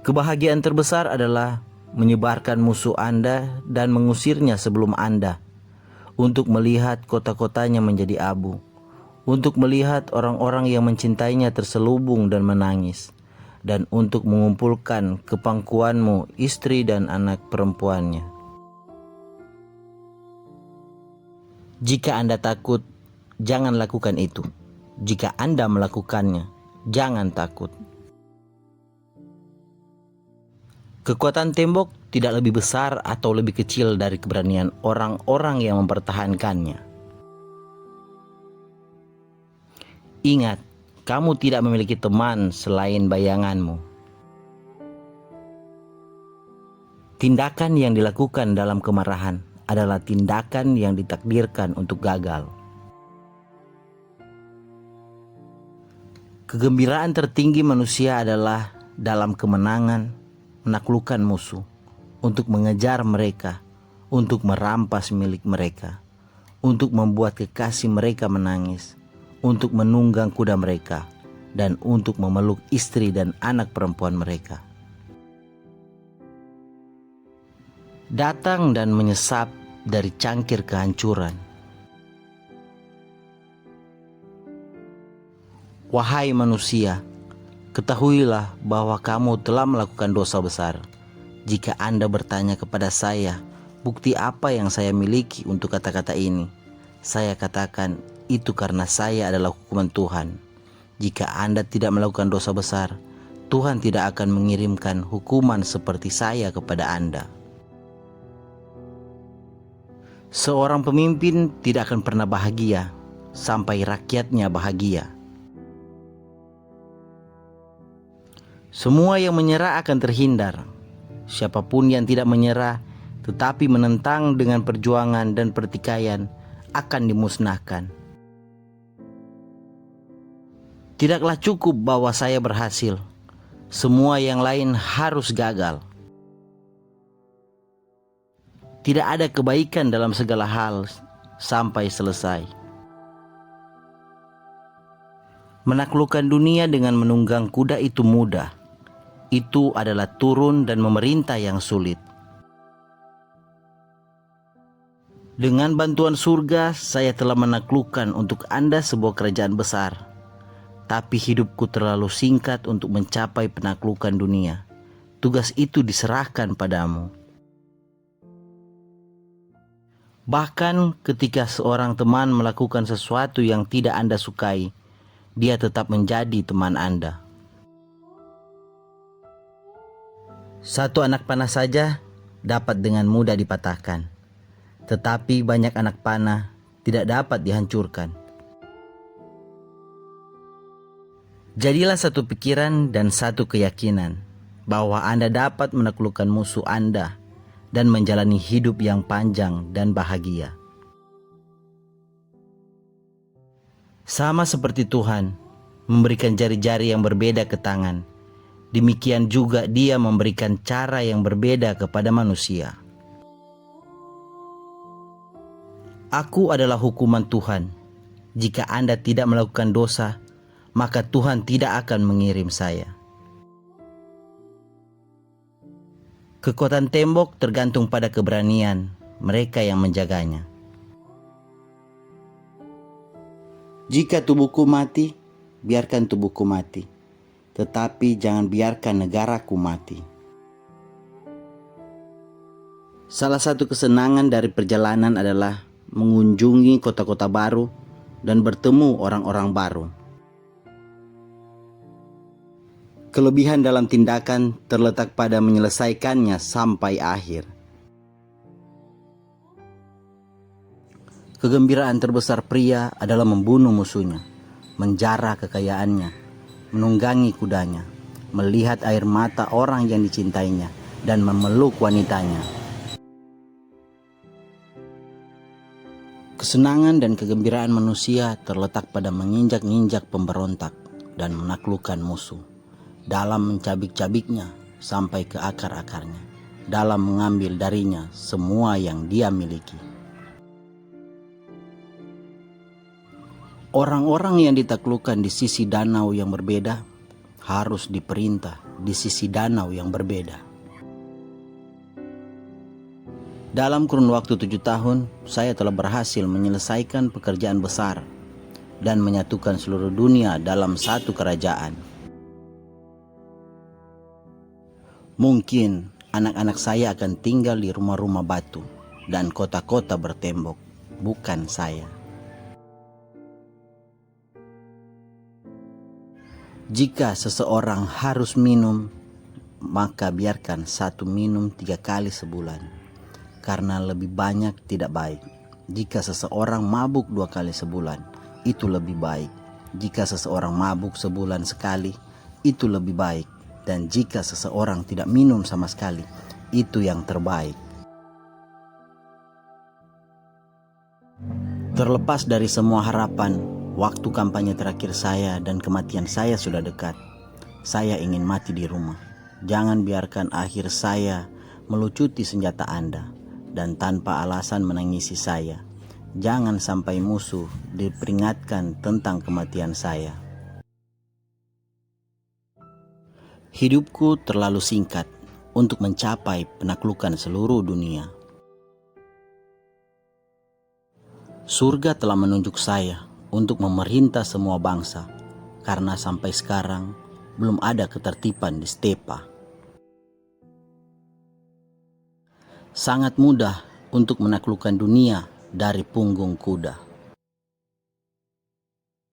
Kebahagiaan terbesar adalah menyebarkan musuh Anda dan mengusirnya sebelum Anda, untuk melihat kota-kotanya menjadi abu, untuk melihat orang-orang yang mencintainya terselubung dan menangis, dan untuk mengumpulkan ke pangkuanmu istri dan anak perempuannya. Jika Anda takut, jangan lakukan itu. Jika Anda melakukannya, jangan takut. Kekuatan tembok tidak lebih besar atau lebih kecil dari keberanian orang-orang yang mempertahankannya. Ingat, kamu tidak memiliki teman selain bayanganmu. Tindakan yang dilakukan dalam kemarahan adalah tindakan yang ditakdirkan untuk gagal. Kegembiraan tertinggi manusia adalah dalam kemenangan, menaklukkan musuh, untuk mengejar mereka, untuk merampas milik mereka, untuk membuat kekasih mereka menangis, untuk menunggang kuda mereka, dan untuk memeluk istri dan anak perempuan mereka. Datang dan menyesap dari cangkir kehancuran. Wahai manusia, ketahuilah bahwa kamu telah melakukan dosa besar. Jika Anda bertanya kepada saya, bukti apa yang saya miliki untuk kata-kata ini? Saya katakan, itu karena saya adalah hukuman Tuhan. Jika Anda tidak melakukan dosa besar, Tuhan tidak akan mengirimkan hukuman seperti saya kepada Anda. Seorang pemimpin tidak akan pernah bahagia sampai rakyatnya bahagia. Semua yang menyerah akan terhindar. Siapapun yang tidak menyerah tetapi menentang dengan perjuangan dan pertikaian akan dimusnahkan. Tidaklah cukup bahwa saya berhasil. Semua yang lain harus gagal. Tidak ada kebaikan dalam segala hal sampai selesai. Menaklukkan dunia dengan menunggang kuda itu mudah. Itu adalah turun dan memerintah yang sulit. Dengan bantuan surga, saya telah menaklukkan untuk Anda sebuah kerajaan besar. Tapi hidupku terlalu singkat untuk mencapai penaklukan dunia. Tugas itu diserahkan padamu. Bahkan ketika seorang teman melakukan sesuatu yang tidak Anda sukai, dia tetap menjadi teman Anda. Satu anak panah saja dapat dengan mudah dipatahkan, tetapi banyak anak panah tidak dapat dihancurkan. Jadilah satu pikiran dan satu keyakinan bahwa Anda dapat menaklukkan musuh Anda dan menjalani hidup yang panjang dan bahagia. Sama seperti Tuhan memberikan jari-jari yang berbeda ke tangan, demikian juga Dia memberikan cara yang berbeda kepada manusia. Aku adalah hukuman Tuhan. Jika Anda tidak melakukan dosa, maka Tuhan tidak akan mengirim saya. Kekuatan tembok tergantung pada keberanian mereka yang menjaganya. Jika tubuhku mati, biarkan tubuhku mati. Tetapi jangan biarkan negaraku mati. Salah satu kesenangan dari perjalanan adalah mengunjungi kota-kota baru dan bertemu orang-orang baru. Kelebihan dalam tindakan terletak pada menyelesaikannya sampai akhir. Kegembiraan terbesar pria adalah membunuh musuhnya, menjara kekayaannya, menunggangi kudanya, melihat air mata orang yang dicintainya, dan memeluk wanitanya. Kesenangan dan kegembiraan manusia terletak pada menginjak-injak pemberontak dan menaklukkan musuh, dalam mencabik-cabiknya sampai ke akar-akarnya, dalam mengambil darinya semua yang dia miliki. Orang-orang yang ditaklukkan di sisi danau yang berbeda harus diperintah di sisi danau yang berbeda. Dalam kurun waktu 7 tahun, saya telah berhasil menyelesaikan pekerjaan besar dan menyatukan seluruh dunia dalam satu kerajaan. Mungkin anak-anak saya akan tinggal di rumah-rumah batu dan kota-kota bertembok, bukan saya. Jika seseorang harus minum, maka biarkan satu minum 3 kali sebulan, karena lebih banyak tidak baik. Jika seseorang mabuk 2 kali sebulan, itu lebih baik. Jika seseorang mabuk sebulan sekali, itu lebih baik. Dan jika seseorang tidak minum sama sekali, itu yang terbaik. Terlepas dari semua harapan, waktu kampanye terakhir saya dan kematian saya sudah dekat. Saya ingin mati di rumah. Jangan biarkan akhir saya melucuti senjata Anda dan tanpa alasan menangisi saya. Jangan sampai musuh diperingatkan tentang kematian saya. Hidupku terlalu singkat untuk mencapai penaklukan seluruh dunia. Surga telah menunjuk saya untuk memerintah semua bangsa, karena sampai sekarang belum ada ketertiban di stepa. Sangat mudah untuk menaklukkan dunia dari punggung kuda.